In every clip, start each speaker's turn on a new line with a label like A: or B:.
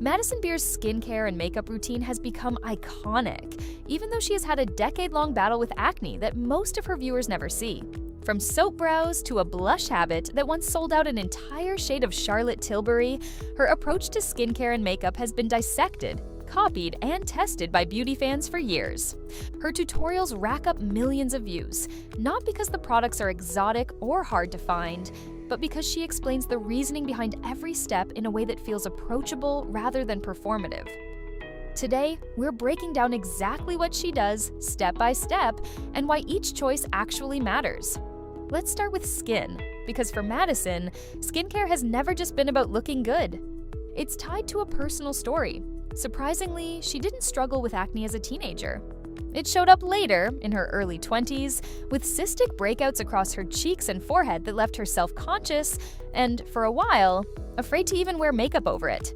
A: Madison Beer's skincare and makeup routine has become iconic, even though she has had a decade-long battle with acne that most of her viewers never see. From soap brows to a blush habit that once sold out an entire shade of Charlotte Tilbury, her approach to skincare and makeup has been dissected, copied, and tested by beauty fans for years. Her tutorials rack up millions of views, not because the products are exotic or hard to find, but because she explains the reasoning behind every step in a way that feels approachable rather than performative. Today, we're breaking down exactly what she does, step by step, and why each choice actually matters. Let's start with skin, because for Madison, skincare has never just been about looking good. It's tied to a personal story. Surprisingly, she didn't struggle with acne as a teenager. It showed up later, in her early 20s, with cystic breakouts across her cheeks and forehead that left her self-conscious and, for a while, afraid to even wear makeup over it.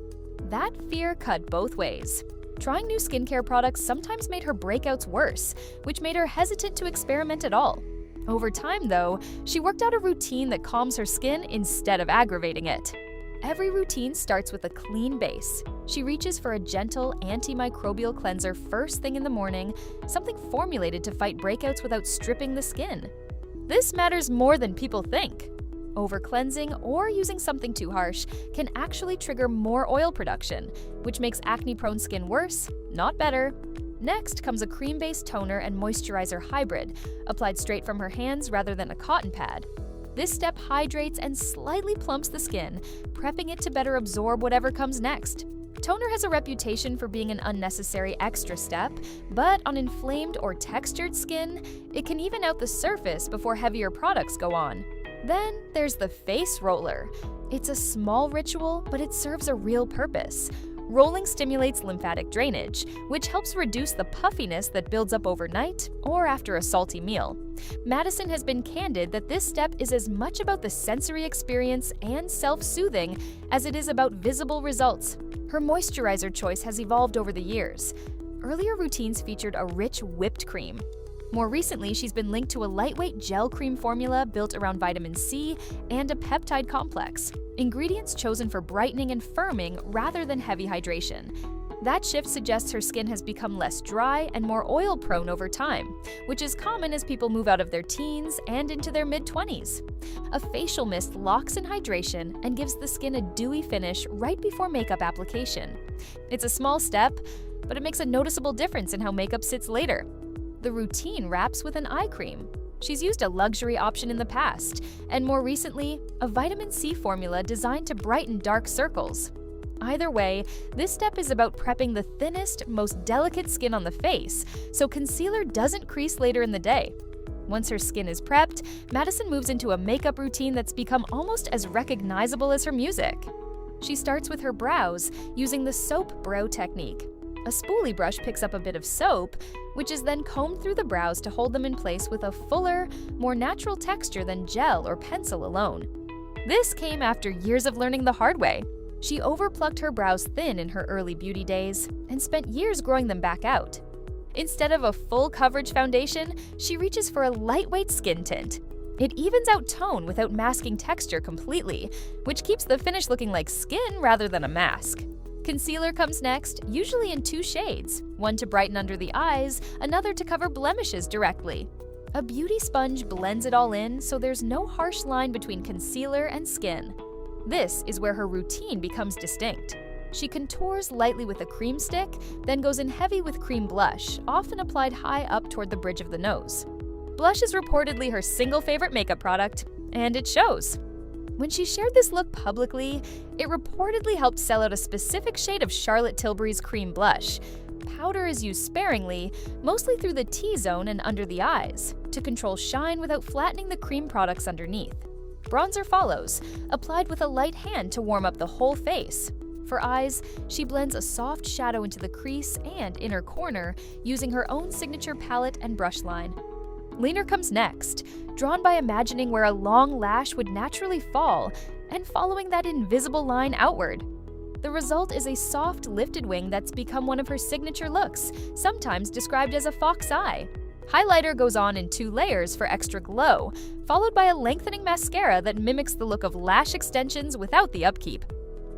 A: That fear cut both ways. Trying new skincare products sometimes made her breakouts worse, which made her hesitant to experiment at all. Over time, though, she worked out a routine that calms her skin instead of aggravating it. Every routine starts with a clean base. She reaches for a gentle antimicrobial cleanser first thing in the morning, something formulated to fight breakouts without stripping the skin. This matters more than people think. Over-cleansing or using something too harsh can actually trigger more oil production, which makes acne-prone skin worse, not better. Next comes a cream-based toner and moisturizer hybrid, applied straight from her hands rather than a cotton pad. This step hydrates and slightly plumps the skin, prepping it to better absorb whatever comes next. Toner has a reputation for being an unnecessary extra step, but on inflamed or textured skin, it can even out the surface before heavier products go on. Then there's the face roller. It's a small ritual, but it serves a real purpose. Rolling stimulates lymphatic drainage, which helps reduce the puffiness that builds up overnight or after a salty meal. Madison has been candid that this step is as much about the sensory experience and self-soothing as it is about visible results. Her moisturizer choice has evolved over the years. Earlier routines featured a rich whipped cream. More recently, she's been linked to a lightweight gel cream formula built around vitamin C and a peptide complex, ingredients chosen for brightening and firming rather than heavy hydration. That shift suggests her skin has become less dry and more oil-prone over time, which is common as people move out of their teens and into their mid-20s. A facial mist locks in hydration and gives the skin a dewy finish right before makeup application. It's a small step, but it makes a noticeable difference in how makeup sits later. The routine wraps with an eye cream. She's used a luxury option in the past, and more recently, a vitamin C formula designed to brighten dark circles. Either way, this step is about prepping the thinnest, most delicate skin on the face, so concealer doesn't crease later in the day. Once her skin is prepped, Madison moves into a makeup routine that's become almost as recognizable as her music. She starts with her brows, using the soap brow technique. A spoolie brush picks up a bit of soap, which is then combed through the brows to hold them in place with a fuller, more natural texture than gel or pencil alone. This came after years of learning the hard way. She overplucked her brows thin in her early beauty days and spent years growing them back out. Instead of a full coverage foundation, she reaches for a lightweight skin tint. It evens out tone without masking texture completely, which keeps the finish looking like skin rather than a mask. Concealer comes next, usually in 2 shades, one to brighten under the eyes, another to cover blemishes directly. A beauty sponge blends it all in, so there's no harsh line between concealer and skin. This is where her routine becomes distinct. She contours lightly with a cream stick, then goes in heavy with cream blush, often applied high up toward the bridge of the nose. Blush is reportedly her single favorite makeup product, and it shows. When she shared this look publicly, it reportedly helped sell out a specific shade of Charlotte Tilbury's cream blush. Powder is used sparingly, mostly through the T-zone and under the eyes, to control shine without flattening the cream products underneath. Bronzer follows, applied with a light hand to warm up the whole face. For eyes, she blends a soft shadow into the crease and inner corner using her own signature palette and brush line. Leaner comes next, drawn by imagining where a long lash would naturally fall and following that invisible line outward. The result is a soft, lifted wing that's become one of her signature looks, sometimes described as a fox eye. Highlighter goes on in 2 layers for extra glow, followed by a lengthening mascara that mimics the look of lash extensions without the upkeep.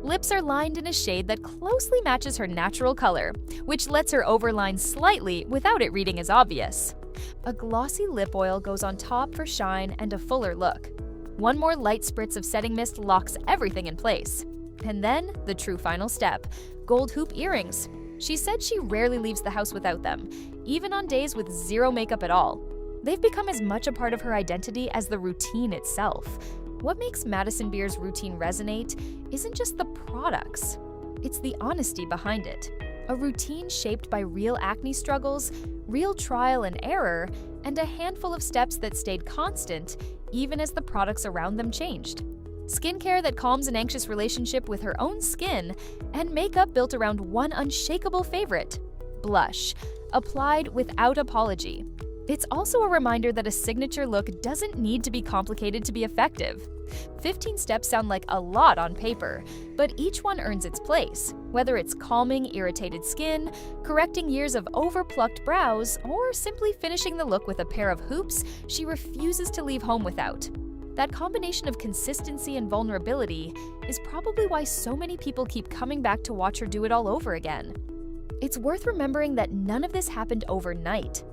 A: Lips are lined in a shade that closely matches her natural color, which lets her overline slightly without it reading as obvious. A glossy lip oil goes on top for shine and a fuller look. One more light spritz of setting mist locks everything in place. And then, the true final step, gold hoop earrings. She said she rarely leaves the house without them, even on days with zero makeup at all. They've become as much a part of her identity as the routine itself. What makes Madison Beer's routine resonate isn't just the products, it's the honesty behind it. A routine shaped by real acne struggles, real trial and error, and a handful of steps that stayed constant even as the products around them changed. Skincare that calms an anxious relationship with her own skin, and makeup built around one unshakable favorite: blush, applied without apology. It's also a reminder that a signature look doesn't need to be complicated to be effective. 15 steps sound like a lot on paper, but each one earns its place, whether it's calming irritated skin, correcting years of overplucked brows, or simply finishing the look with a pair of hoops she refuses to leave home without. That combination of consistency and vulnerability is probably why so many people keep coming back to watch her do it all over again. It's worth remembering that none of this happened overnight.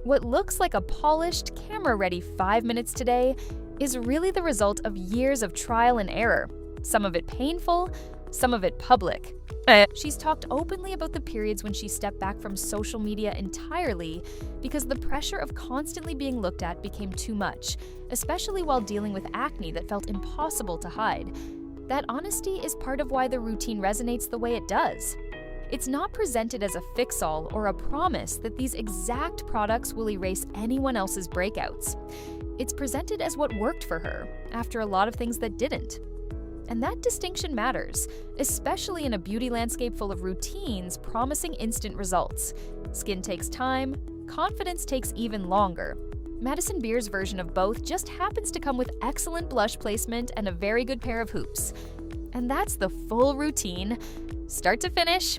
A: What looks like a polished, camera-ready 5 minutes today is really the result of years of trial and error, some of it painful, some of it public. She's talked openly about the periods when she stepped back from social media entirely because the pressure of constantly being looked at became too much, especially while dealing with acne that felt impossible to hide. That honesty is part of why the routine resonates the way it does. It's not presented as a fix-all or a promise that these exact products will erase anyone else's breakouts. It's presented as what worked for her, after a lot of things that didn't. And that distinction matters, especially in a beauty landscape full of routines promising instant results. Skin takes time, confidence takes even longer. Madison Beer's version of both just happens to come with excellent blush placement and a very good pair of hoops. And that's the full routine, start to finish.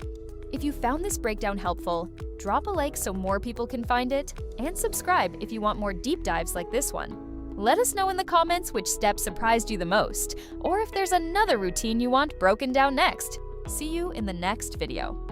A: If you found this breakdown helpful, drop a like so more people can find it, and subscribe if you want more deep dives like this one. Let us know in the comments which step surprised you the most, or if there's another routine you want broken down next. See you in the next video.